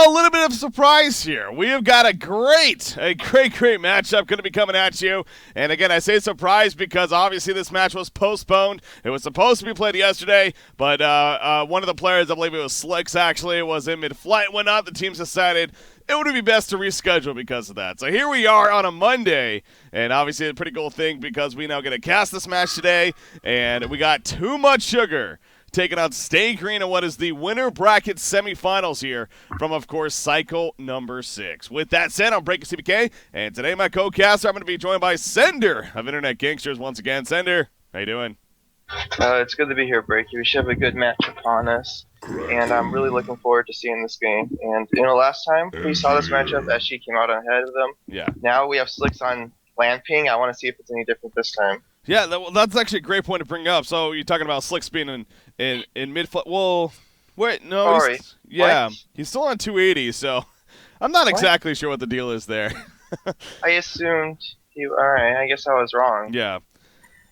Well, a little bit of a surprise here. We have got a great matchup going to be coming at you. And again, I say surprise because obviously this match was postponed. It was supposed to be played yesterday, but one of the players, I believe it was Slicks actually, was in mid-flight when not. The teams decided it would be best to reschedule because of that. So here we are on a Monday, and obviously a pretty cool thing because we now get to cast this match today, and we got Too Much Sugar taking on Stay Green in what is the winner bracket semifinals here from, of course, Cycle number 6. With that said, I'm Breaker CBK, and today my co-caster, I'm going to be joined by Sender of Internet Gangsters once again. Sender, how you doing? It's good to be here, Breaky. We should have a good match upon us, and I'm really looking forward to seeing this game. And, last time we saw this matchup, SG came out ahead of them. Yeah. Now we have Slicks on land ping. I want to see if it's any different this time. Yeah, that's actually a great point to bring up. So you're talking about Slicks being in mid-flight. Well, wait, no. Sorry. He's still on 280, so I'm not exactly sure what the deal is there. I assumed you. All right, I guess I was wrong. Yeah.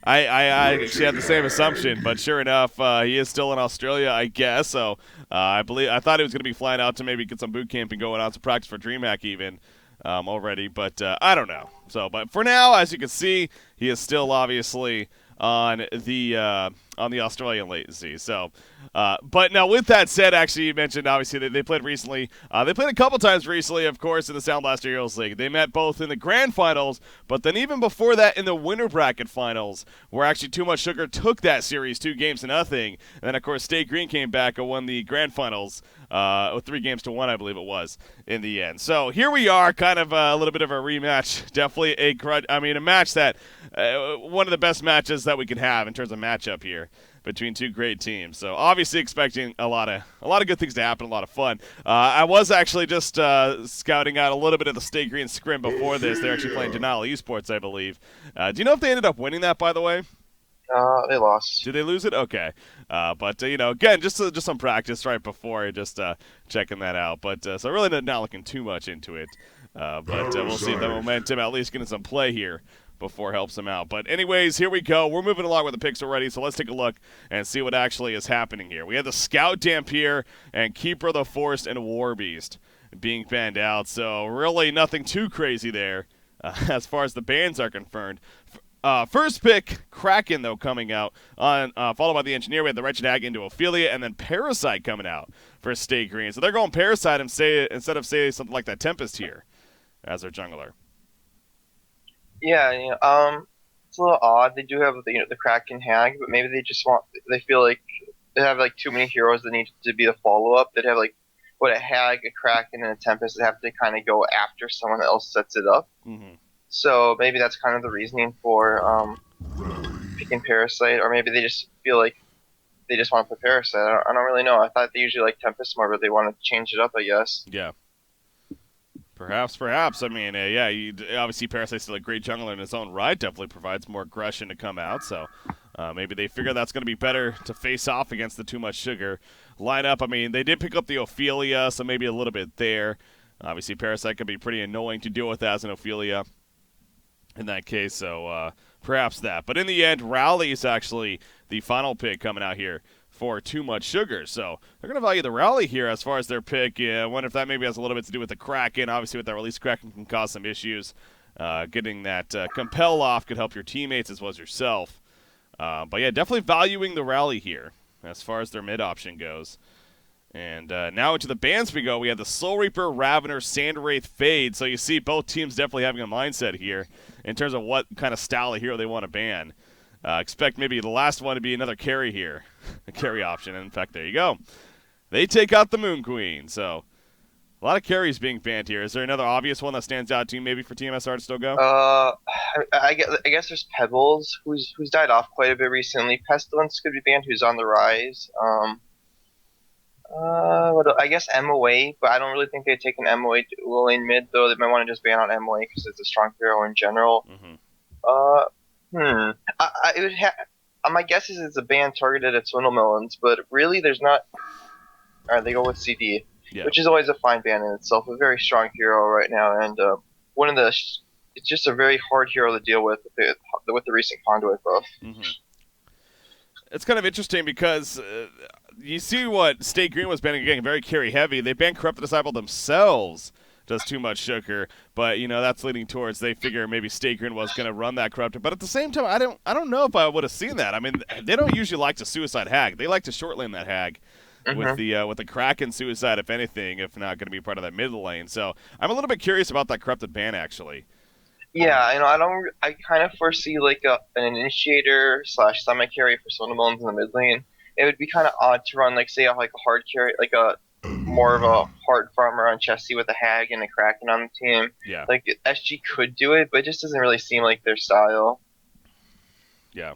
I actually had the same assumption, but sure enough, he is still in Australia, I guess. So I thought he was going to be flying out to maybe get some boot camping going on, some practice for DreamHack even already, but I don't know. So, but for now, as you can see, he is still obviously on the Australian latency. So, but now with that said, actually you mentioned obviously they played recently. They played a couple times recently, of course, in the Sound Blaster Heroes League. They met both in the grand finals, but then even before that in the winner bracket finals, where actually Too Much Sugar took that series 2-0. And then of course Stay Green came back and won the grand finals 3-1, I believe it was, in the end. So here we are, kind of a little bit of a rematch. Definitely a match that one of the best matches that we can have in terms of matchup here between two great teams. So obviously expecting a lot of good things to happen, a lot of fun. I was actually just scouting out a little bit of the Stay Green scrim before this. They're actually playing Denial Esports, I believe. Do you know if they ended up winning that, by the way? They lost. Did they lose it? Okay. But again, just some practice right before, just checking that out. But so really not looking too much into it. But we'll see if the momentum at least getting some play here before helps them out. But anyways, here we go. We're moving along with the picks already, so let's take a look and see what actually is happening here. We have the Scout Dampier and Keeper of the Forest and Warbeast being banned out, so really nothing too crazy there as far as the bans are confirmed. First pick, Kraken, though, coming out, on followed by the Engineer. We had the Wretched Hag into Ophelia, and then Parasite coming out for Stay Green. So they're going Parasite instead of, say, something like that Tempest here as their jungler. Yeah, it's a little odd. They do have the Kraken Hag, but maybe they feel like they have like too many heroes that need to be the follow-up. They'd have like a Hag, a Kraken, and a Tempest that have to kind of go after someone else sets it up. Mm-hmm. So maybe that's kind of the reasoning for picking Parasite, or maybe they just feel like they just want to put Parasite. I don't really know. I thought they usually like Tempest more, but they want to change it up, I guess. Yeah. Perhaps. I mean, obviously Parasite's still a great jungler in its own right. Definitely provides more aggression to come out. So maybe they figure that's going to be better to face off against the Too Much Sugar lineup. I mean, they did pick up the Ophelia, so maybe a little bit there. Obviously, Parasite could be pretty annoying to deal with as an Ophelia in that case. So perhaps that. But in the end, Rally is actually the final pick coming out here for Too Much Sugar. So they're going to value the Rally here as far as their pick. Yeah, I wonder if that maybe has a little bit to do with the Kraken. Obviously, with that release, Kraken can cause some issues. Getting that Compel off could help your teammates as well as yourself. But yeah, definitely valuing the Rally here as far as their mid option goes. And now into the bans we go. We have the Soul Reaper, Ravener, Sandwraith, Fade. So you see both teams definitely having a mindset here in terms of what kind of style of hero they want to ban. Expect maybe the last one to be another carry here, a carry option. And in fact, there you go. They take out the Moon Queen. So a lot of carries being banned here. Is there another obvious one that stands out to you maybe for tmsR to still go? I guess there's Pebbles, who's died off quite a bit recently. Pestilence could be banned, who's on the rise. I guess MOA, but I don't really think they'd take an MOA dual lane mid, though. They might want to just ban on MOA because it's a strong hero in general. Mm-hmm. My guess is it's a ban targeted at Swindlemelons, but really there's not. Alright, they go with CD, which is always a fine ban in itself. A very strong hero right now, and it's just a very hard hero to deal with the recent Conduit buff. Mm-hmm. it's kind of interesting because you see what State Green was banning again, very carry heavy. They banned Corrupted Disciple themselves. Does too much sugar, but that's leading towards they figure maybe State Green was going to run that corrupted. But at the same time, I don't know if I would have seen that. I mean, they don't usually like to suicide hag. They like to short lane that hag Hmm. with the Kraken suicide, if anything, if not going to be part of that mid lane. So I'm a little bit curious about that corrupted ban actually. Yeah, I don't. I kind of foresee like an initiator slash semi carry for Sonamones in the mid lane. It would be kind of odd to run like say like a hard carry, like a more of a hard farmer on Chessie with a hag and a Kraken on the team. Yeah, Like SG could do it, but it just doesn't really seem like their style. yeah.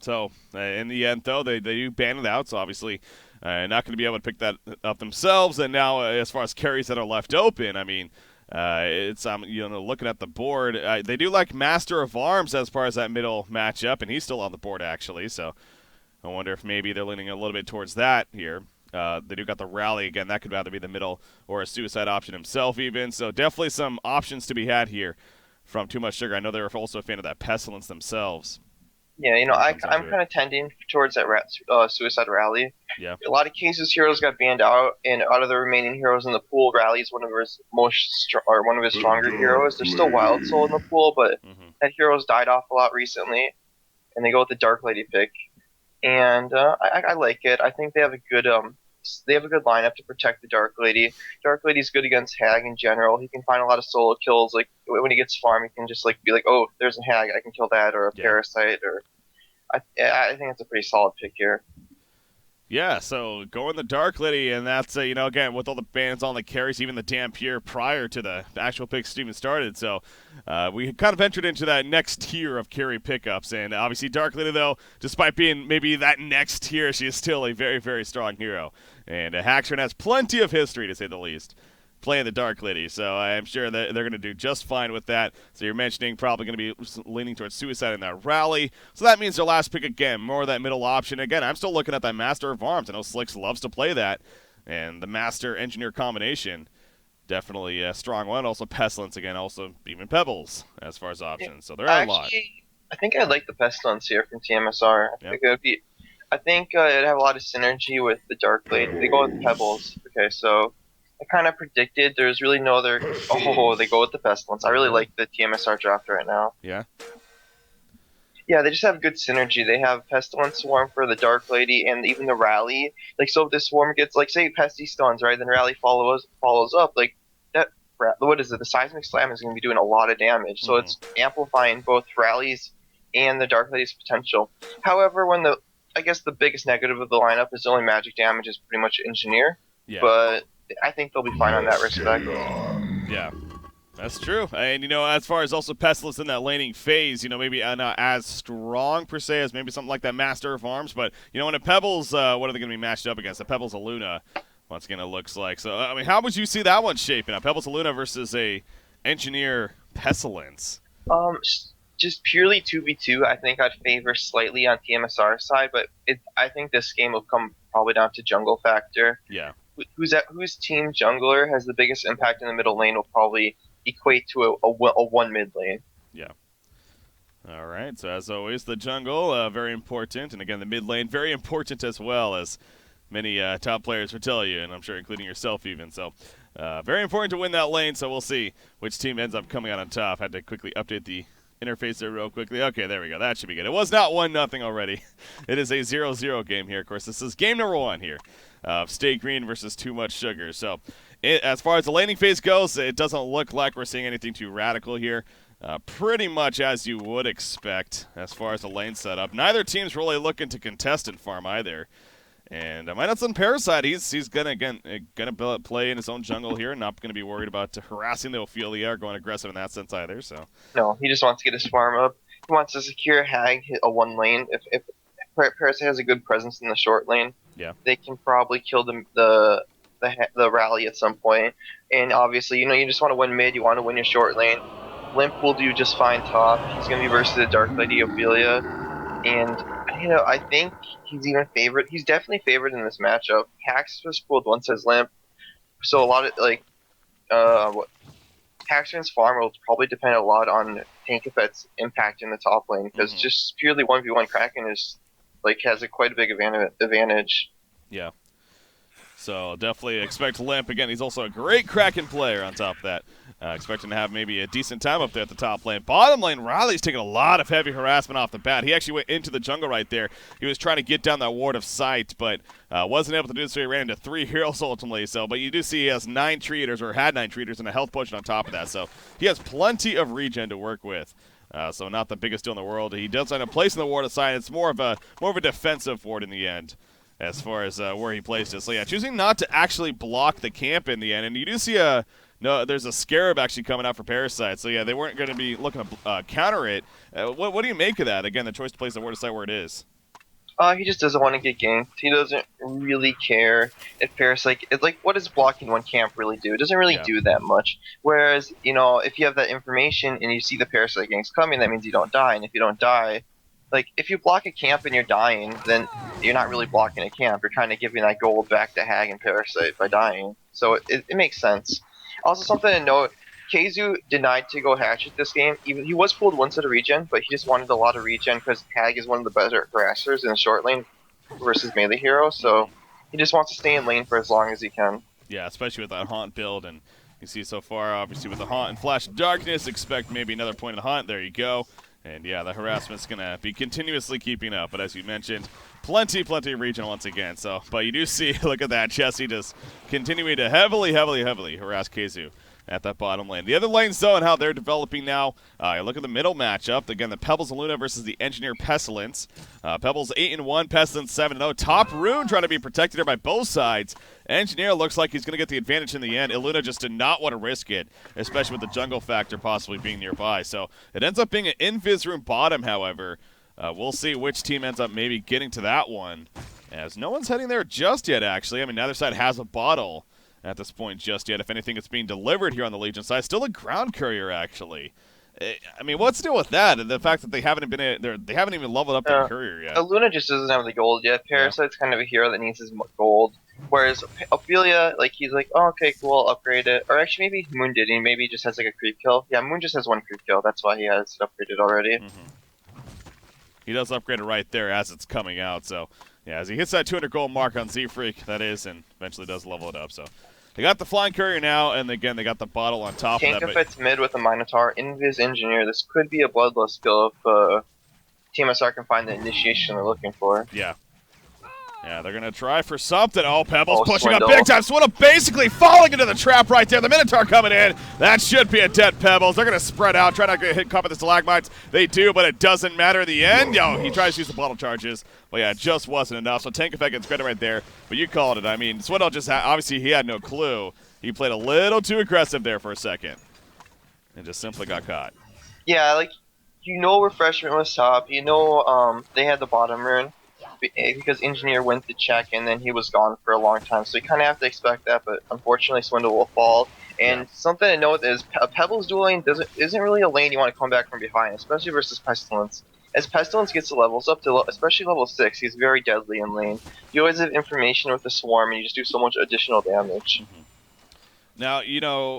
So in the end, though, they do ban it out. So obviously, not going to be able to pick that up themselves. And now, as far as carries that are left open, I mean, it's looking at the board, they do like Master of Arms as far as that middle matchup, and he's still on the board actually. So I wonder if maybe they're leaning a little bit towards that here. They do got the rally again. That could either be the middle or a suicide option himself, even. So definitely some options to be had here from Too Much Sugar. I know they're also a fan of that Pestilence themselves Yeah, when it I comes down I'm to it. kind of tending towards that suicide rally. Yeah. A lot of cases, heroes got banned out, and out of the remaining heroes in the pool, Rally's one of his or one of his The stronger Dark heroes. There's still Wild Soul in the pool, but Hmm. that hero's died off a lot recently, and they go with the Dark Lady pick, and I like it. I think they have a good lineup to protect the Dark Lady. Dark Lady's good against Hag in general. He can find a lot of solo kills. Like when he gets farm, he can just like be like, oh, there's a Hag, I can kill that, or a Yeah. Parasite, or I think it's a pretty solid pick here. Yeah, so going the Dark Lady, and that's, again, with all the bans on the carries, even the Dampier prior to the actual picks even started. So we kind of entered into that next tier of carry pickups. And obviously, Dark Lady, though, despite being maybe that next tier, she is still a very, very strong hero. And Haxorn has plenty of history, to say the least, playing the Dark Lady. So I'm sure that they're going to do just fine with that. So you're mentioning probably going to be leaning towards suicide in that rally. So that means their last pick again, more of that middle option. Again, I'm still looking at that Master of Arms. I know Slicks loves to play that. And the Master Engineer combination, definitely a strong one. Also Pestilence again, also even Pebbles as far as Yeah, options. So there are a lot. I think I like the Pestilence here from tmsR. I Yeah. think it would be. I think it'd have a lot of synergy with the Dark Blade. They go with Pebbles. Okay, so I kind of predicted there's really no other. Oh, they go with the Pestilence. I really like the tmsR draft right now. Yeah. Yeah, they just have good synergy. They have Pestilence Swarm for the Dark Lady and even the Rally. Like, so if this Swarm gets, like, say, Pesty stuns, right, then Rally follows up. Like, that, what is it? The Seismic Slam is going to be doing a lot of damage. So Mm-hmm. it's amplifying both Rally's and the Dark Lady's potential. However, I guess the biggest negative of the lineup is the only magic damage is pretty much Engineer. Yeah. But I think they'll be fine on that respect. Yeah. That's true. And, as far as also Pestilence in that laning phase, maybe not as strong per se as maybe something like that Master of Arms, but, when a Pebbles, what are they going to be matched up against? A Pebbles of Luna, once again, it looks like. So, I mean, how would you see that one shaping up? Pebbles of Luna versus a Engineer Pestilence. Just purely 2v2, I think I'd favor slightly on tmsR side, but I think this game will come probably down to jungle factor. Yeah. Whose team jungler has the biggest impact in the middle lane will probably equate to a one mid lane. Yeah. All right. So, as always, the jungle, very important. And, again, the mid lane, very important as well, as many top players will tell you, and I'm sure including yourself even. So, very important to win that lane. So we'll see which team ends up coming out on top. Had to quickly update the interface there real quickly. Okay, there we go. That should be good. It was not 1-0 already. It is a 0-0 game here. Of course, this is game number 1 here of Stay Green versus Too Much Sugar. So, as far as the laning phase goes, it doesn't look like we're seeing anything too radical here. Pretty much as you would expect as far as the lane setup. Neither team's really looking to contest in farm either. And Minus Parasite, he's gonna play in his own jungle here, not gonna be worried about harassing the Ophelia or going aggressive in that sense either. So No, he just wants to get his farm up. He wants to secure Hag a one lane. If Parasite has a good presence in the short lane, yeah, they can probably kill the rally at some point. And obviously, you just want to win mid. You want to win your short lane. Limp will do just fine top. He's going to be versus the Dark Lady Ophelia, and I think he's even favored. He's definitely favored in this matchup. Hax was pulled once as Limp, so a lot of what Haxton's farm will probably depend a lot on Tank Effect's impact in the top lane because hmm just purely 1v1 Kraken is like has a quite a big advantage. Yeah. So definitely expect Limp. Again, he's also a great Kraken player on top of that. Expecting to have maybe a decent time up there at the top lane. Bottom lane, Riley's taking a lot of heavy harassment off the bat. He actually went into the jungle right there. He was trying to get down that ward of sight, but wasn't able to do so. He ran into 3 heroes ultimately. So, but you do see he has 9 treaters, or had 9 treaters, and a health potion on top of that. So he has plenty of regen to work with. So not the biggest deal in the world. He does end up placing the ward of sight. It's more of a defensive ward in the end, as far as where he placed it. So yeah, choosing not to actually block the camp in the end. And you do see there's a Scarab actually coming out for Parasite. So yeah, they weren't going to be looking to counter it. What do you make of that? Again, the choice to place the word aside where it is. He just doesn't want to get ganked. He doesn't really care if Parasite. It's like, what does blocking one camp really do? It doesn't really do that much. Whereas, if you have that information and you see the Parasite ganks coming, that means you don't die. And if you don't die, like, if you block a camp and you're dying, then you're not really blocking a camp. You're kind of giving that gold back to Hag and Parasite by dying. So it makes sense. Also, something to note, Keizu denied to go hatchet this game. Even he was pulled one set of regen, but he just wanted a lot of regen because Hag is one of the better harassers in the short lane versus melee hero. So he just wants to stay in lane for as long as he can. Yeah, especially with that Haunt build. And you see so far, obviously, with the Haunt and Flash of Darkness, expect maybe another point of the Haunt. There you go. And yeah, the harassment's going to be continuously keeping up. But as you mentioned, plenty of regen once again. So, but you do see, look at that, Jesse just continuing to heavily harass Keizu at that bottom lane. The other lanes, though, and how they're developing now, look at the middle matchup. Again, the Pebbles and Luna versus the Engineer Pestilence. Pebbles 8-1, Pestilence 7-0. Top Rune trying to be protected here by both sides. Engineer looks like he's going to get the advantage in the end. Iluna just did not want to risk it, especially with the jungle factor possibly being nearby. So it ends up being an invis room bottom, however. We'll see which team ends up maybe getting to that one, as no one's heading there just yet, actually. I mean, neither side has a bottle at this point just yet. If anything, it's being delivered here on the Legion side. Still a ground courier, actually. I mean, what's the deal with that? The fact that they haven't even leveled up their courier yet. Luna just doesn't have the gold yet. Parasite's kind of a hero that needs his gold. Whereas Ophelia, like, he's like, oh, okay, cool, I'll upgrade it. Or actually, maybe Moon did. He maybe just has like a creep kill. Yeah, Moon just has 1 creep kill. That's why he has it upgraded already. He does upgrade it right there as it's coming out. So yeah, as he hits that 200 gold mark on Z-Freak, that is, and eventually does level it up. So they got the flying courier now, and again, they got the bottle on top of that. Tank fits mid with a Minotaur, Invis Engineer. This could be a bloodlust skill if tmsR can find the initiation they're looking for. Yeah. Yeah, they're going to try for something. Oh, Pebbles pushing up big time. Swindle basically falling into the trap right there. The Minotaur coming in. That should be a dead Pebbles. They're going to spread out, try not to get hit caught by the stalagmites. They do, but it doesn't matter in the end. Yo, he tries to use the bottle charges. But yeah, it just wasn't enough. So Tank Effect gets credit right there. But you called it. I mean, Swindle just obviously he had no clue. He played a little too aggressive there for a second. And just simply got caught. Yeah, like, Refreshment was top. They had the bottom rune. Because Engineer went to check and then he was gone for a long time, so you kind of have to expect that. But unfortunately, Swindle will fall. And something to note is a Pebbles dual lane isn't really a lane you want to come back from behind, especially versus Pestilence. As Pestilence gets the levels up to especially level 6, he's very deadly in lane. You always have information with the swarm, and you just do so much additional damage. Now,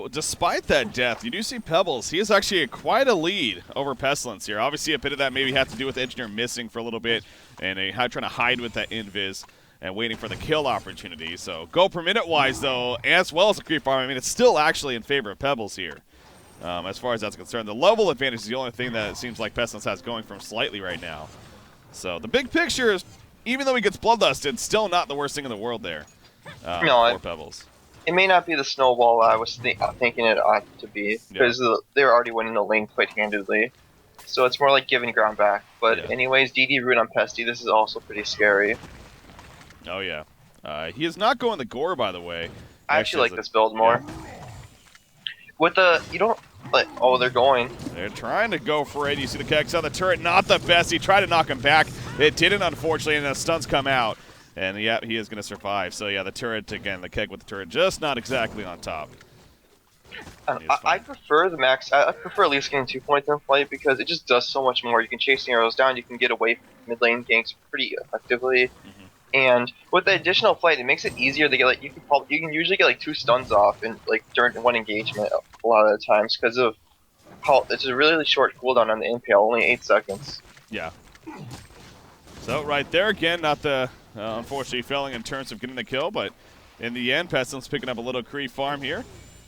despite that death, you do see Pebbles. He is actually quite a lead over Pestilence here. Obviously, a bit of that maybe had to do with Engineer missing for a little bit and trying to hide with that invis and waiting for the kill opportunity. So, go per minute-wise, though, as well as the creep farm, I mean, it's still actually in favor of Pebbles here. As far as that's concerned, the level advantage is the only thing that it seems like Pestilence has going for him slightly right now. So, the big picture is, even though he gets bloodlusted, still not the worst thing in the world there for Pebbles. It may not be the snowball I was thinking it ought to be, because they're already winning the lane quite handedly. So it's more like giving ground back. But anyways, DD root on Pesty, this is also pretty scary. Oh yeah. He is not going the gore, by the way. I actually like this build more. With they're going. They're trying to go for it. You see the Kex on the turret, not the best. He tried to knock him back. It didn't, unfortunately, and the stuns come out. And yeah, he is going to survive. So yeah, the turret, again, the keg with the turret, just not exactly on top. I prefer the max. I prefer at least getting 2 points in fight because it just does so much more. You can chase the arrows down. You can get away from mid lane ganks pretty effectively. And with the additional flight, it makes it easier to get you can usually get 2 stuns off in during one engagement a lot of the times because of how it's a really short cooldown on the impale, only 8 seconds. Yeah. So right there again, not the unfortunately failing in terms of getting the kill, but in the end, Pestilence picking up a little creep farm here.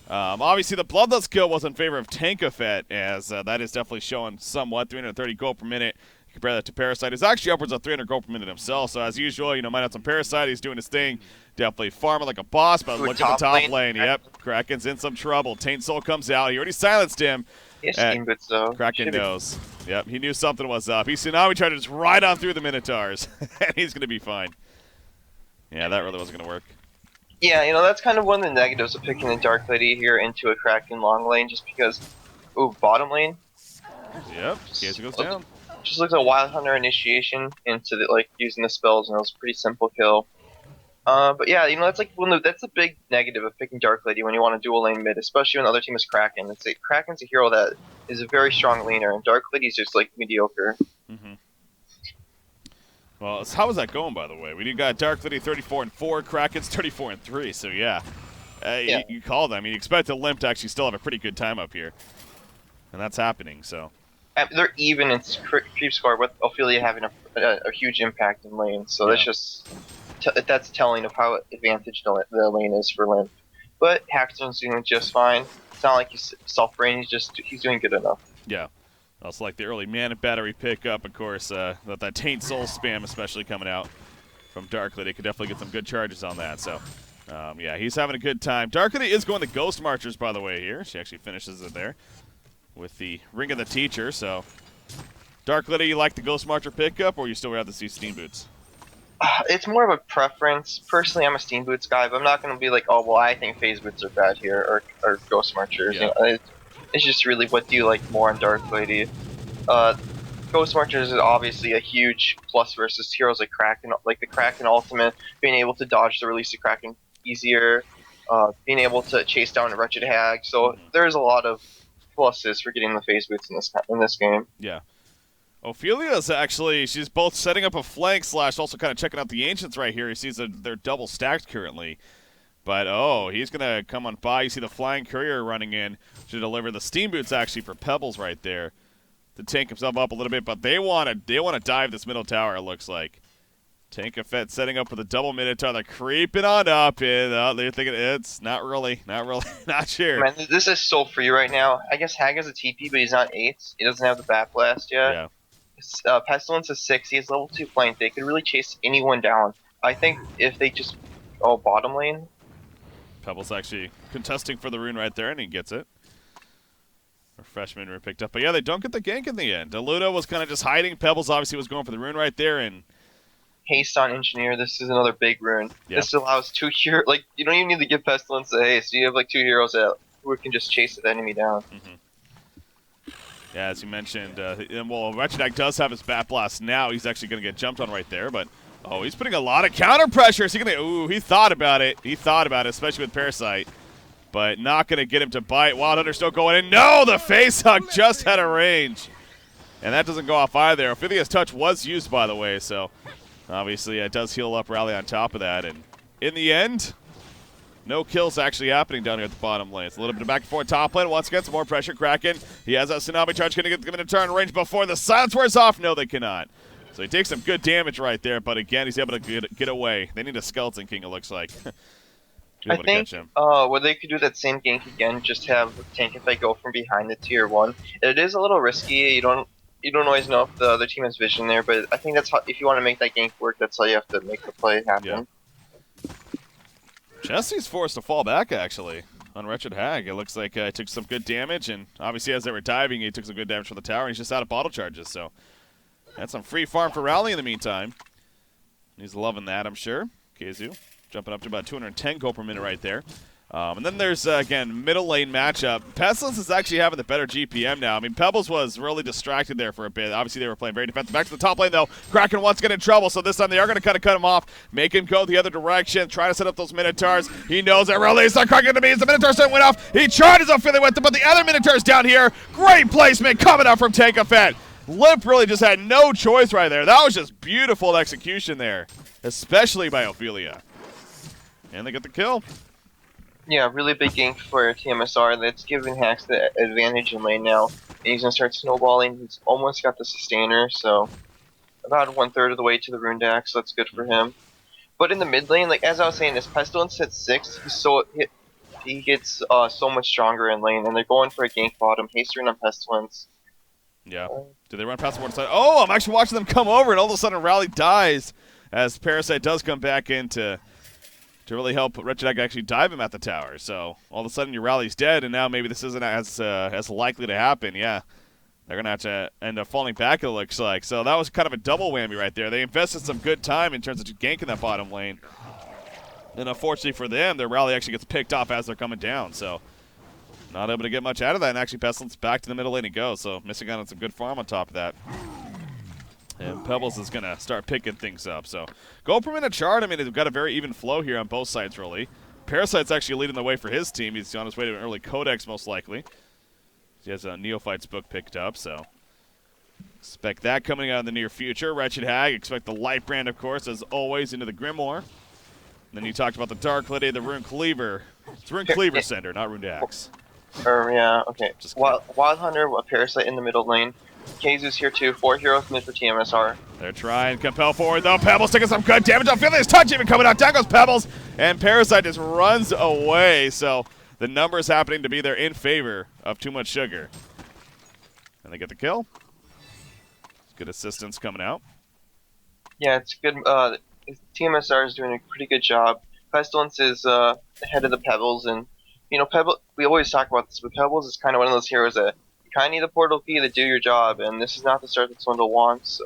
Obviously, the Bloodlust kill was in favor of Tankafet, as that is definitely showing somewhat. 330 gold per minute. Compare that to Parasite, who's actually upwards of 300 gold per minute himself. So as usual, might have some Parasite. He's doing his thing. Definitely farming like a boss, but Ooh, look at the top lane. Kraken. Yep, Kraken's in some trouble. Taint Soul comes out. He already silenced him. He has steam boots though. Kraken knows. Yep, he knew something was up. He Tsunami tried to just ride on through the Minotaurs, and he's going to be fine. Yeah, that really wasn't going to work. Yeah, that's kind of one of the negatives of picking the Dark Lady here into a Kraken long lane, just because, ooh, bottom lane. Yep, case goes down. Just looks like Wild Hunter initiation into using the spells, and it was a pretty simple kill. But yeah, that's that's a big negative of picking Dark Lady when you want to dual lane mid, especially when the other team is Kraken. Kraken's a hero that is a very strong laner, and Dark Lady's just mediocre. Mm-hmm. Well, how is that going, by the way? We got Dark Lady 34-4, Kraken's 34-3. So yeah, yeah. you call them. You expect the Limp to actually still have a pretty good time up here, and that's happening. So they're even in creep score with Ophelia having a huge impact in lane. So that's just that's telling of how advantaged the lane is for Limp. But Hackstone's doing just fine. It's not like he's self-brain. He's doing good enough. Yeah. Also like the early mana battery pickup, of course, that Taint Soul spam especially coming out from Dark Lady. Could definitely get some good charges on that. So, yeah, he's having a good time. Dark Lady is going to Ghost Marchers, by the way, here. She actually finishes it there with the Ring of the Teacher. So, Dark Lady, you like the Ghost Marcher pickup, or you still rather see Steam Boots? It's more of a preference. Personally, I'm a Steam Boots guy, but I'm not going to be like, oh, well, I think Phase Boots are bad here, or Ghost Marchers. Yeah. It's just really, what do you like more on Dark Lady? Ghost Marchers is obviously a huge plus versus heroes like Kraken, like the Kraken Ultimate, being able to dodge the release of Kraken easier, being able to chase down a Wretched Hag. So there's a lot of pluses for getting the Phase Boots in this game. Yeah. Ophelia's actually, she's both setting up a flank / also kind of checking out the Ancients right here. He sees that they're double stacked currently. But, he's going to come on by. You see the Flying Courier running in to deliver the Steam Boots actually for Pebbles right there to tank himself up a little bit. But they want to dive this middle tower, it looks like. Tankafet setting up with a double Minotaur. They're creeping on up, and they're thinking it's not really, not sure. Man, this is so free right now. I guess Hag has a TP, but he's not 8. He doesn't have the Bat Blast yet. Yeah. Pestilence is 6. He has level 2 flank. They could really chase anyone down. I think if they just bottom lane. Pebbles actually contesting for the rune right there, and he gets it. Freshman were picked up. But yeah, they don't get the gank in the end. Deludo was kind of just hiding. Pebbles obviously was going for the rune right there, and haste on Engineer. This is another big rune. Yep. This allows 2 heroes. You don't even need to give Pestilence a haste. You have 2 heroes who can just chase the enemy down. Yeah, as you mentioned, well, Wretched Hag does have his Bat Blast now. He's actually going to get jumped on right there, but he's putting a lot of counter pressure. Is he gonna? Ooh, he thought about it. He thought about it, especially with Parasite, but not going to get him to bite. Wild Hunter still going in. No, the face hug just had a range, and that doesn't go off either. Ophelia's touch was used, by the way, so obviously it does heal up Rally on top of that. And in the end, no kills actually happening down here at the bottom lane. It's a little bit of back and forth top lane. Once again, some more pressure. Kraken. He has that Tsunami charge. Going to get him in turn range before the silence wears off. No, they cannot. So he takes some good damage right there, but again, he's able to get away. They need a Skeleton King, it looks like. I think what they could do that same gank again, just have Tankafet go from behind the tier 1. It is a little risky. You don't always know if the other team has vision there, but I think that's how, if you want to make that gank work, that's how you have to make the play happen. Yeah. Jesse's forced to fall back, actually, on Wretched Hag. It looks like he took some good damage, and obviously as they were diving, he took some good damage from the tower, and he's just out of bottle charges, so that's some free farm for Rally in the meantime. He's loving that, I'm sure. Kazu jumping up to about 210 gold per minute right there. And then there's, again, middle lane matchup. Pestilence is actually having the better GPM now. I mean, Pebbles was really distracted there for a bit. Obviously, they were playing very defensive. Back to the top lane, though. Kraken wants to get in trouble, so this time they are going to kind of cut him off, make him go the other direction, try to set up those Minotaurs. He knows that release on Kraken to me as the Minotaur set went off. He charges Ophelia with it, but the other Minotaurs down here. Great placement coming up from Tankafet. Limp really just had no choice right there. That was just beautiful execution there, especially by Ophelia. And they get the kill. Yeah, really big gank for tmsR. That's giving Hax the advantage in lane now. And he's going to start snowballing. He's almost got the sustainer, so about 1/3 of the way to the Rune Deck, so that's good for him. But in the mid lane, like as I was saying, this Pestilence at 6, he gets so much stronger in lane, and they're going for a gank bottom, hastering on Pestilence. Yeah. Do they run past the one side? Oh, I'm actually watching them come over, and all of a sudden Rally dies as Parasite does come back in to really help Wretched Egg actually dive him at the tower. So all of a sudden your Rally's dead, and now maybe this isn't as likely to happen. Yeah. They're going to have to end up falling back, it looks like. So that was kind of a double whammy right there. They invested some good time in terms of ganking that bottom lane. And unfortunately for them, their Rally actually gets picked off as they're coming down. So not able to get much out of that. And actually Pestilence back to the middle lane he goes. So missing out on some good farm on top of that. And Pebbles is going to start picking things up. So go per minute chart. I mean, they've got a very even flow here on both sides, really. Parasite's actually leading the way for his team. He's on his way to an early Codex, most likely. He has a Neophyte's book picked up, so expect that coming out in the near future. Wretched Hag, expect the Light Brand, of course, as always, into the Grimoire. And then you talked about the Dark Lady, the Rune Cleaver. It's Rune Cleaver Sender, not Rune Axe. Yeah, okay. Wild Hunter, a Parasite in the middle lane. Kazu's here too. 4 heroes mid for tmsR. They're trying to compel forward, though. Pebbles taking some good damage. I feel his touch even coming out. Down goes Pebbles, and Parasite just runs away. So the numbers happening to be there in favor of Too Much Sugar. And they get the kill. Good assistance coming out. Yeah, it's good. tmsR is doing a pretty good job. Pestilence is ahead of the Pebbles, and Pebble. We always talk about this, but Pebbles is kind of one of those heroes that you kind of need the portal key to do your job, and this is not the start that Swindle wants.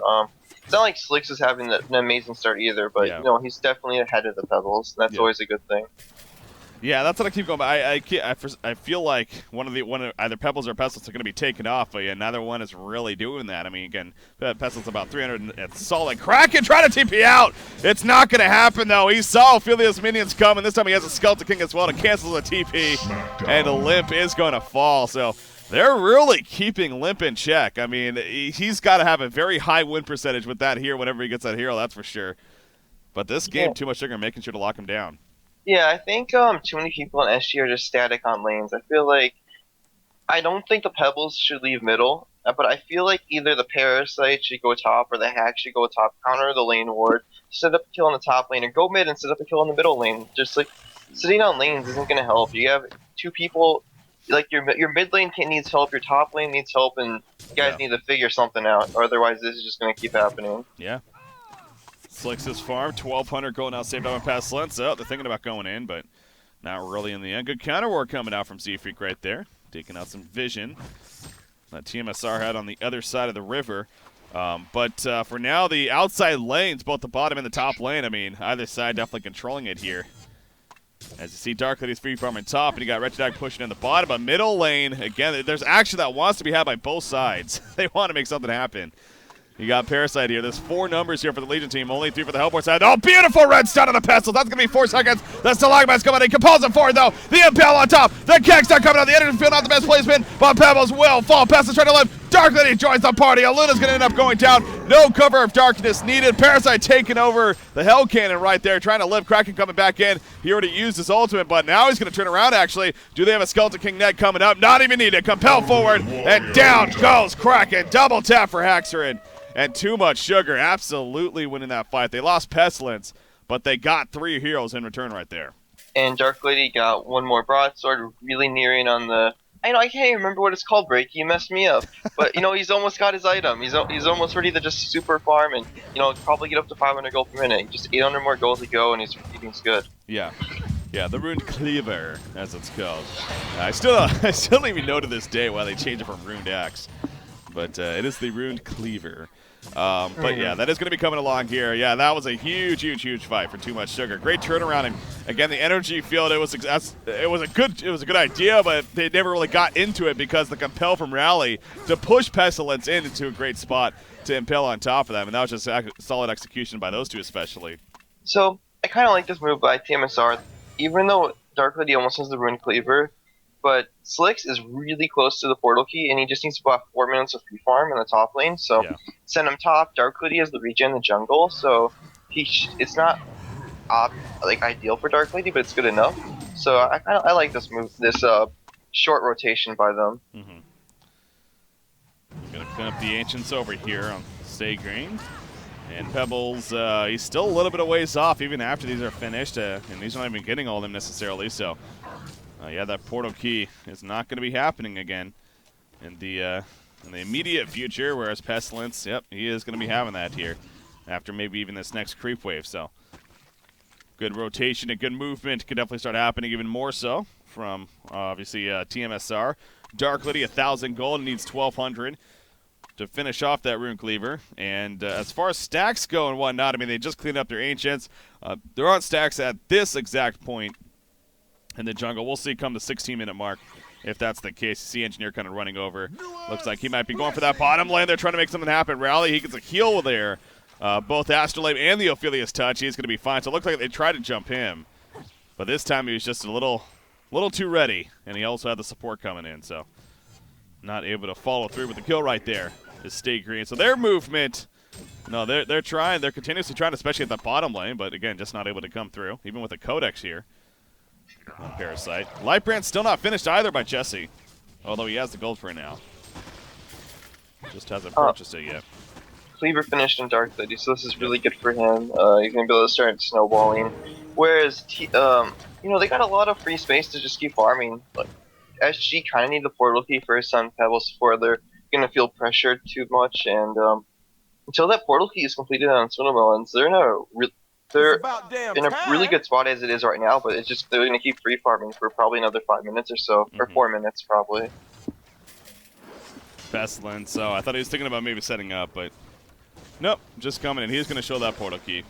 It's not like Slicks is having an amazing start either, but he's definitely ahead of the Pebbles, and that's always a good thing. Yeah, that's what I keep going by. I feel like one of either Pebbles or Pestilence are going to be taken off, but yeah, neither one is really doing that. I mean, again, Pestilence about 300 and solid. Kraken trying to TP out. It's not going to happen though. He saw Ophelia's minions come, and this time he has a Skeleton King as well to cancel the TP, and Limp is going to fall. So they're really keeping Limp in check. I mean, he's got to have a very high win percentage with that here whenever he gets that hero. That's for sure. But this game, Too Much Sugar making sure to lock him down. Yeah, I think too many people in SG are just static on lanes. I don't think the Pebbles should leave middle, but I feel like either the Parasite should go top or the Hack should go top, counter the lane ward, set up a kill on the top lane, or go mid and set up a kill on the middle lane. Just like sitting on lanes isn't going to help. You have two people, like your mid lane needs help, your top lane needs help, and you guys need to figure something out, or otherwise this is just going to keep happening. Yeah. Slicks' farm, 1,200 going out, saved out past Lensa. They're thinking about going in, but not really in the end. Good counter war coming out from Z-Freak right there, taking out some vision that tmsR had on the other side of the river. But for now, the outside lanes, both the bottom and the top lane, I mean, either side definitely controlling it here. As you see, Dark Lady's free farming top, and you got Wretched Egg pushing in the bottom. But middle lane, again, there's action that wants to be had by both sides. They want to make something happen. You got Parasite here. There's 4 numbers here for the Legion team. Only 3 for the Hellboard side. Oh, beautiful red stun on the Pestle. That's going to be 4 seconds. The Stalagmites coming in. Compels him forward, though. The Impale on top. The Keg's not coming out. The energy field not the best placement, but Pebbles will fall. Pestle trying to live. Dark Lady joins the party. Aluna's going to end up going down. No cover of darkness needed. Parasite taking over the Hell Cannon right there, trying to live. Kraken coming back in. He already used his ultimate, but now he's going to turn around, actually. Do they have a Skeleton King net coming up? Not even needed. Compel forward, and down goes Kraken. Double tap for Haxorad. And Too Much Sugar absolutely winning that fight. They lost Pestilence, but they got 3 heroes in return right there. And Dark Lady got 1 more broadsword, really nearing on the... I can't even remember what it's called, Breaky. You messed me up. But, he's almost got his item. He's almost ready to just super farm and, probably get up to 500 gold per minute. Just 800 more gold to go, and he's good. Yeah. Yeah, the Rune Cleaver, as it's called. I still don't even know to this day why they changed it from Rune Axe. But it is the Rune Cleaver. But yeah, that is going to be coming along here. Yeah, that was a huge fight for Too Much Sugar. Great turnaround, and again, the energy field. It was a good idea, but they never really got into it because the compel from Rally to push Pestilence into a great spot to impale on top of them, and that was just solid execution by those two, especially. So I kind of like this move by tmsR, even though Dark Lady almost has the Rune Cleaver. But Slicks is really close to the portal key, and he just needs about 4 minutes of free farm in the top lane. So send him top. Dark Lady has the regen in the jungle, so it's not ideal for Dark Lady, but it's good enough. So I like this move, this short rotation by them. Gonna clean up the Ancients over here on Stay Green. And Pebbles, he's still a little bit of ways off even after these are finished, and he's not even getting all of them necessarily. So, yeah, that portal key is not going to be happening again in the immediate future, whereas Pestilence, yep, he is going to be having that here after maybe even this next creep wave. So, good rotation and good movement could definitely start happening even more so from, obviously, tmsR. Dark Lady, 1,000 gold, and needs 1,200 to finish off that Rune Cleaver. And as far as stacks go and whatnot, I mean, they just cleaned up their Ancients. There aren't stacks at this exact point in the jungle. We'll see come the 16-minute mark if that's the case. You see Engineer kind of running over. Looks like he might be going for that bottom lane. They're trying to make something happen. Rally, he gets a heal there. Both Astrolabe and the Ophelia's touch. He's going to be fine. So it looks like they tried to jump him. But this time he was just a little too ready. And he also had the support coming in. So not able to follow through with the kill right there. Just stay green. So their movement, no, they're trying. They're continuously trying, especially at the bottom lane. But again, just not able to come through. Even with the Codex here on Parasite. Lightbrand's still not finished either by Jesse. Although he has the gold for it now. Just hasn't purchased it yet. Cleaver finished in Dark Lady, so this is really good for him. He's going to be able to start snowballing. Whereas, you know, they got a lot of free space to just keep farming. Like, SG kind of need the portal key for Sun Pebbles before they're going to feel pressured too much. And until that portal key is completed on Swindlemelons, they're in a really good spot as it is right now. But it's just they're going to keep free farming for probably another 5 minutes or so, or 4 minutes probably. Pestilence. So I thought he was thinking about maybe setting up, but nope, just coming in. He's going to show that portal key.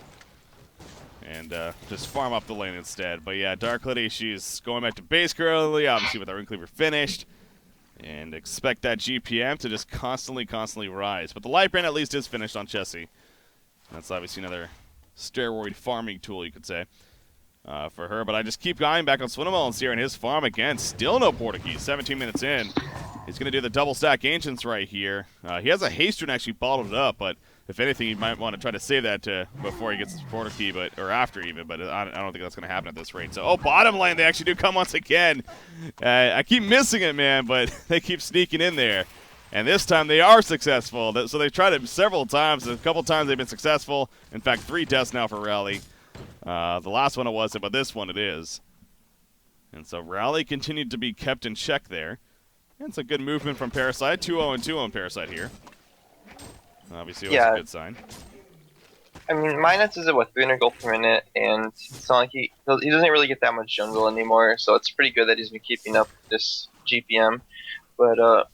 And just farm up the lane instead. But yeah, Dark Lady, she's going back to base currently, obviously with our Rune Cleaver finished. And expect that GPM to just constantly rise. But the Lightbrand at least is finished on Chessie. That's obviously another steroid farming tool, you could say, for her. But I just keep going back on Swindlemelons here in his farm again. Still no portal key. 17 minutes in. He's going to do the double stack Ancients right here. He has a haste rune actually bottled up, but if anything, he might want to try to save that before he gets his portal key, or after even. But I don't think that's going to happen at this rate. So, oh, bottom lane, they actually do come once again. I keep missing it, man, but they keep sneaking in there. And this time they are successful. So they've tried it several times. A couple times they've been successful. In fact, 3 deaths now for Rally. The last one it wasn't, but this one it is. And so Rally continued to be kept in check there. And it's a good movement from Parasite. 2-0-2 on Parasite here. Obviously, it was a good sign. I mean, Minus is at what, 300 gold per minute, and it's not like he doesn't really get that much jungle anymore, so it's pretty good that he's been keeping up this GPM. But I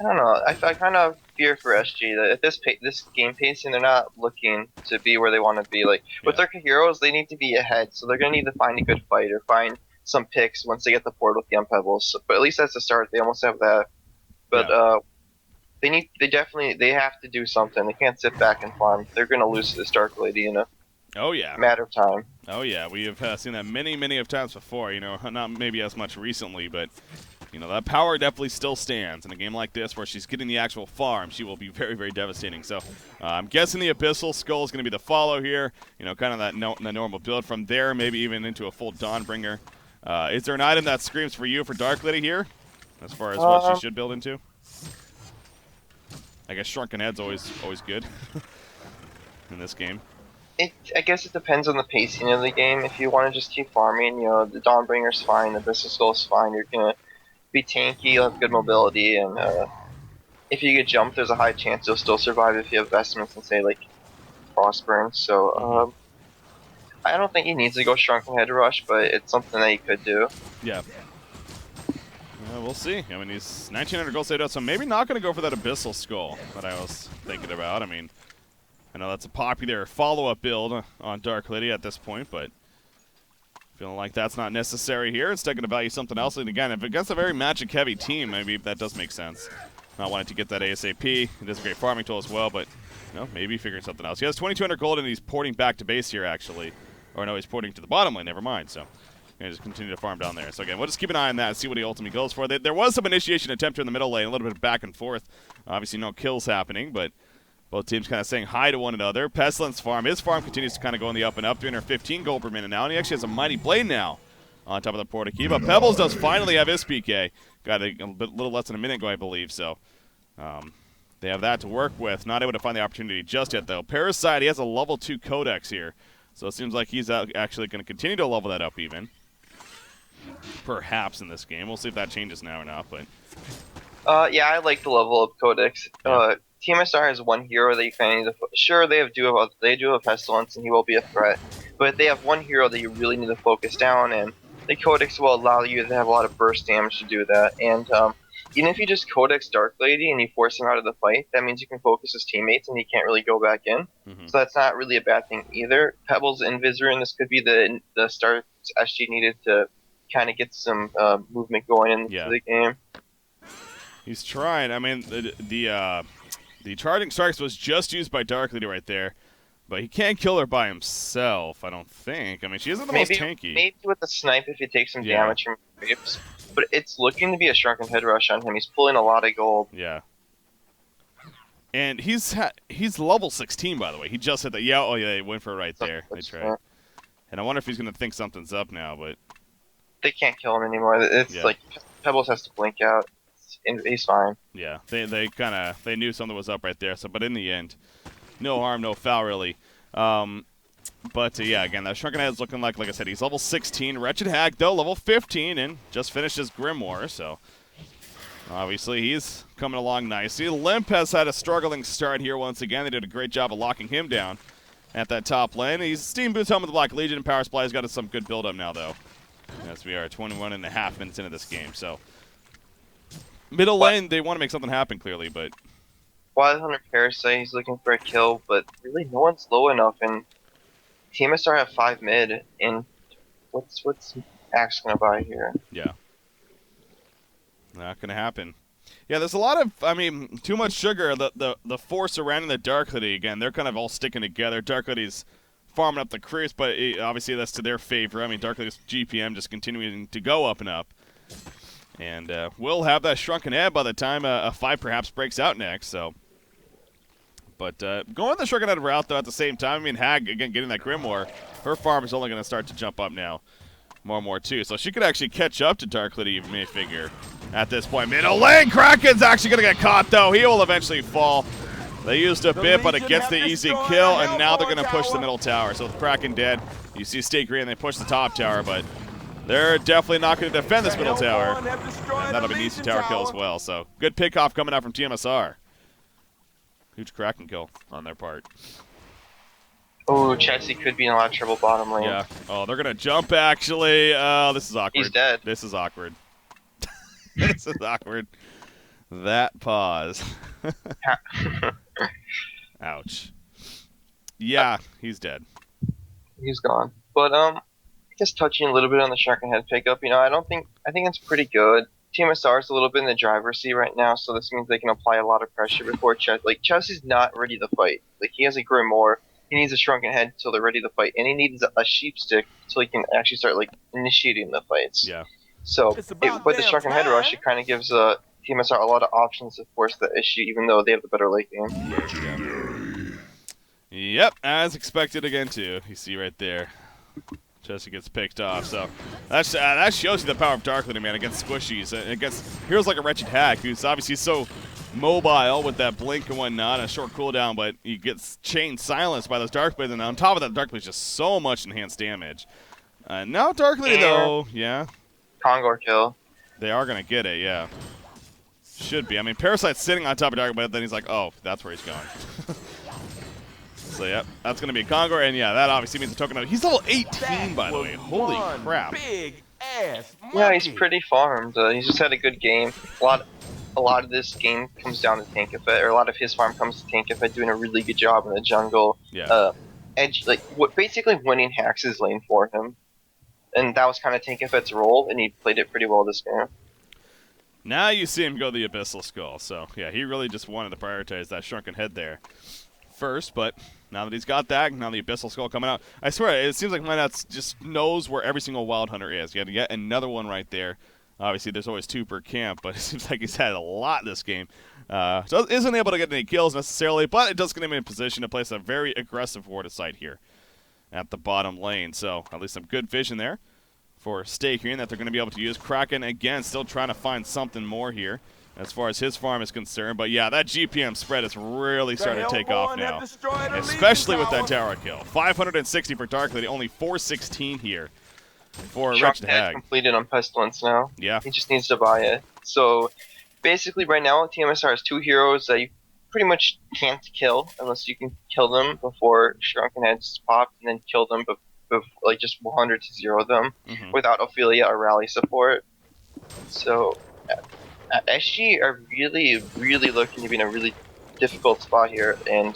don't know. I kind of fear for SG that at this game pacing, they're not looking to be where they want to be. Like with their heroes, they need to be ahead, so they're gonna need to find a good fight or find some picks once they get the portal with the Pebbles. So, but at least that's the start. They almost have that. But they have to do something. They can't sit back and farm. They're gonna lose to this Dark Lady in a matter of time. Oh yeah, we have seen that many of times before. You know, not maybe as much recently, but you know that power definitely still stands in a game like this where she's getting the actual farm. She will be very devastating. So I'm guessing the Abyssal Skull is going to be the follow here. You know, kind of that the normal build from there, maybe even into a full Dawnbringer. Is there an item that screams for you for Dark Lady here, as far as what she should build into? I guess Shrunken Head's always good in this game. I guess it depends on the pacing of the game. If you want to just keep farming, you know, the Dawnbringer's fine, the Abyssal Skull's fine. You're gonna be tanky, you'll have good mobility, and if you get jumped, there's a high chance you'll still survive if you have vestments and say like Frostburn. So I don't think he needs to go Shrunken Head Rush, but it's something that he could do. Yeah. We'll see. I mean, he's 1,900 gold saved out, so maybe not going to go for that Abyssal Skull that I was thinking about. I mean, I know that's a popular follow-up build on Dark Lady at this point, but feeling like that's not necessary here. Instead, going to value something else. And again, if against a very magic-heavy team, maybe that does make sense. Not wanting to get that ASAP. It is a great farming tool as well, but you know, maybe figuring something else. He has 2,200 gold, and he's porting back to base here, actually. Or no, he's porting to the bottom lane. Never mind. So just continue to farm down there. So again, we'll just keep an eye on that and see what he ultimately goes for. There was some initiation attempt here in the middle lane, a little bit of back and forth. Obviously no kills happening, but both teams kind of saying hi to one another. Pestilence farm. His farm continues to kind of go in the up and up, 315 gold per minute now, and he actually has a Mighty Blade now on top of the portal key. But Pebbles does finally have his PK. Got a little less than a minute ago, I believe. So they have that to work with. Not able to find the opportunity just yet, though. Parasite, he has a level 2 Codex here. So it seems like he's actually going to continue to level that up even. Perhaps in this game. We'll see if that changes now or not. But Yeah, I like the level up Codex. Yeah. tmsR has one hero that you kind of need to. Sure, they do have Pestilence, and he will be a threat. But they have one hero that you really need to focus down, and the Codex will allow you to have a lot of burst damage to do that. And even if you just Codex Dark Lady and you force him out of the fight, that means you can focus his teammates, and he can't really go back in. So that's not really a bad thing either. Pebbles Invisor, and this could be the start SG needed to kind of get some movement going into the game. He's trying. I mean, the Charging Strikes was just used by Dark Lady right there, but he can't kill her by himself, I don't think. I mean, she isn't the most tanky. Maybe with the snipe if you take some damage from waves, but it's looking to be a Shrunken Head Rush on him. He's pulling a lot of gold. Yeah. And he's level 16, by the way. He just hit that. Yeah, oh yeah, they went for it right there. They tried. And I wonder if he's going to think something's up now, but they can't kill him anymore. It's like Pebbles has to blink out. He's fine. Yeah, they knew something was up right there. So, but in the end, no harm, no foul, really. Yeah, again, that Shrunken Head is looking like I said, he's level 16. Wretched Hag, though, level 15, and just finished his Grimoire. So, obviously, he's coming along nicely. Limp has had a struggling start here once again. They did a great job of locking him down at that top lane. He's Steam Boots home with the Black Legion and Power Supply. He's got some good build-up now, though, as we are 21.5 minutes into this game. So. Middle lane, they want to make something happen, clearly, but... Wild Hunter Parasite, he's looking for a kill, but really no one's low enough, and tmsR have 5 mid, and what's Axe gonna buy here? Yeah. Not gonna happen. Yeah, there's a lot of, I mean, too much sugar. The force surrounding the Dark Lady, again, they're kind of all sticking together. Dark Lady's farming up the creeps, but obviously that's to their favor. I mean, Dark Lady's GPM just continuing to go up and up. And we'll have that Shrunken Head by the time a fight perhaps breaks out next. So, but going the Shrunken Head route, though, at the same time, I mean, Hag, again, getting that Grimoire, her farm is only going to start to jump up now more and more, too. So she could actually catch up to Dark Lady, you may figure, at this point. Middle lane, Kraken's actually going to get caught, though. He will eventually fall. They used a bit, but it gets the easy kill, and now they're going to push the middle tower. So with Kraken dead, you see Stay Green, they push the top tower, but... they're definitely not going to defend this middle tower. And that'll be an easy tower kill as well. So, good pickoff coming out from tmsR. Huge Kraken kill on their part. Oh, Chelsea could be in a lot of trouble bottom lane. Yeah. Oh, they're going to jump, actually. Oh, this is awkward. He's dead. This is awkward. This is awkward. That pause. Ouch. Yeah, he's dead. He's gone. But, just touching a little bit on the Shrunken Head pickup, I think it's pretty good. tmsR is a little bit in the driver's seat right now, so this means they can apply a lot of pressure before Chelsea's not ready to fight. Like, he has a Grimoire, he needs a Shrunken Head until they're ready to fight, and he needs a sheep stick until he can actually start initiating the fights. Yeah. So, with the Shrunken Head rush, it kind of gives tmsR a lot of options to force the issue, even though they have the better late game. Yep, as expected again too. You see right there. Chelsea gets picked off, so that shows you the power of Dark Lady, man, against squishies, against heroes like a Wretched Hag, who's obviously so mobile with that blink and whatnot, a short cooldown, but he gets chain silenced by those Dark Blades, and on top of that, Dark Blades just so much enhanced damage. Now Dark Lady, though, yeah. Kongor kill. They are going to get it, yeah. Should be. I mean, Parasite's sitting on top of Dark Blade, but then he's like, oh, that's where he's going. So, yeah, that's going to be a Kongor, and yeah, that obviously means a token of... he's level 18, by the way. Holy crap. Big ass monkey. Yeah, he's pretty farmed. He's just had a good game. A lot of this game comes down to Tankafet, or a lot of his farm comes to Tankafet doing a really good job in the jungle. Yeah. Basically winning Hax's lane for him. And that was kind of Tankafet's role, and he played it pretty well this game. Now you see him go the Abyssal Skull, so, yeah, he really just wanted to prioritize that Shrunken Head there first, but... now that he's got that, now the Abyssal Skull coming out. I swear, it seems like Minats just knows where every single Wild Hunter is. You got to get another one right there. Obviously, there's always 2 per camp, but it seems like he's had a lot this game. So isn't able to get any kills necessarily, but it does get him in position to place a very aggressive ward of sight here at the bottom lane. So at least some good vision there. for Stay Green that they're going to be able to use. Kraken, again, still trying to find something more here. as far as his farm is concerned. But yeah, that GPM spread is really starting to take off now, especially with that tower kill. 560 for Dark Lady, only 416 here for Wretched Head Hag. completed on Pestilence now. Yeah. He just needs to buy it. So basically, right now, TMSR has 2 heroes that you pretty much can't kill unless you can kill them before Shrunken Heads pop, and then kill them, like just 100 to 0 them without Ophelia or rally support. So SG are really, really looking to be in a really difficult spot here, and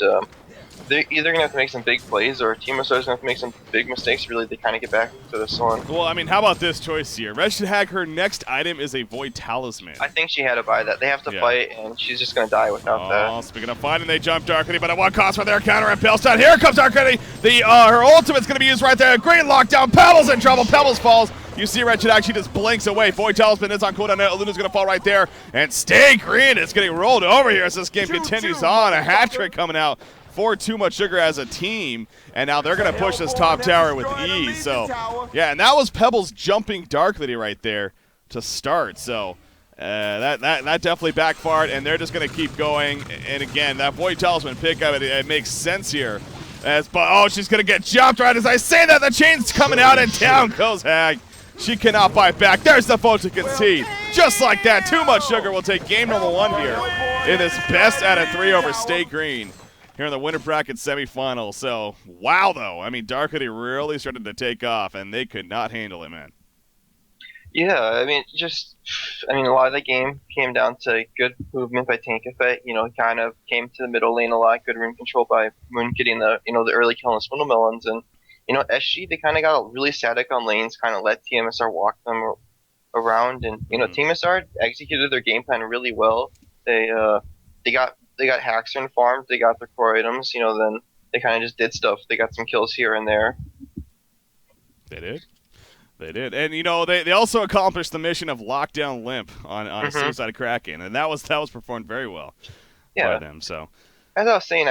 they're either gonna have to make some big plays, or Team is gonna have to make some big mistakes. Really, they kind of get back to this one. Well, I mean, how about this choice here? Wretched Hag, her next item is a Void Talisman. I think she had to buy that. They have to fight, and she's just gonna die without that. Speaking of fighting, they jump Darkly, but at what cost for their counter and Pillstone? Here comes Darkly. Her ultimate's gonna be used right there. Great lockdown. Pebbles in trouble. Pebbles falls. You see Wretched Hag, she just blinks away. Void Talisman is on cooldown. Luna's gonna fall right there, and Stay Green is getting rolled over here as this game continues on. A hat trick coming out for Too Much Sugar as a team, and now they're going to push this top tower with ease. So, yeah, and that was Pebbles jumping Dark Lady right there to start. So, that definitely backfired, and they're just going to keep going. And again, that Void Talisman pickup, it makes sense here. But she's going to get jumped right as I say that. The chain's coming out, and down goes Hag. She cannot fight back. There's the vote to concede. Just like that, Too Much Sugar will take game number 1 here in this best out of 3 over Stay Green here in the winter bracket semifinal. So, wow, though. I mean, Dark Lady really started to take off, and they could not handle it, man. Yeah, I mean, a lot of the game came down to good movement by Tankafet. He kind of came to the middle lane a lot, good rune control by Moon getting the early kill on Swindle Melons, and SG, they kind of got really static on lanes, kind of let TMSR walk them around, and TMSR executed their game plan really well. They got Haxorn farmed, they got their core items, then they kind of just did stuff. They got some kills here and there. They did. And, they also accomplished the mission of lockdown Limp on Suicide Kraken, and that was performed very well by them. So, as I was saying,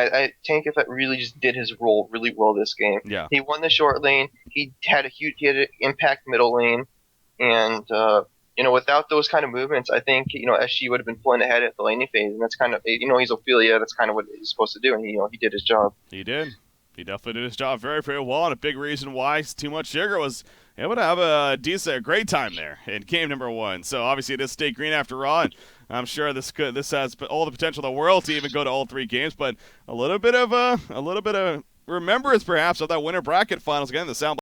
Tankafet really just did his role really well this game. Yeah. He won the short lane, he had an impact middle lane, and without those kind of movements, I think, SG would have been pulling ahead at the laning phase, and that's kind of, he's Ophelia, that's kind of what he's supposed to do, and, he did his job. He did. He definitely did his job very, very well, and a big reason why Too Much Sugar was able to have a great time there in game number 1. So, obviously, it is Stay Green after all, and I'm sure this has all the potential in the world to even go to all 3 games, but a little bit of remembrance, perhaps, of that winter bracket finals. Again, the sound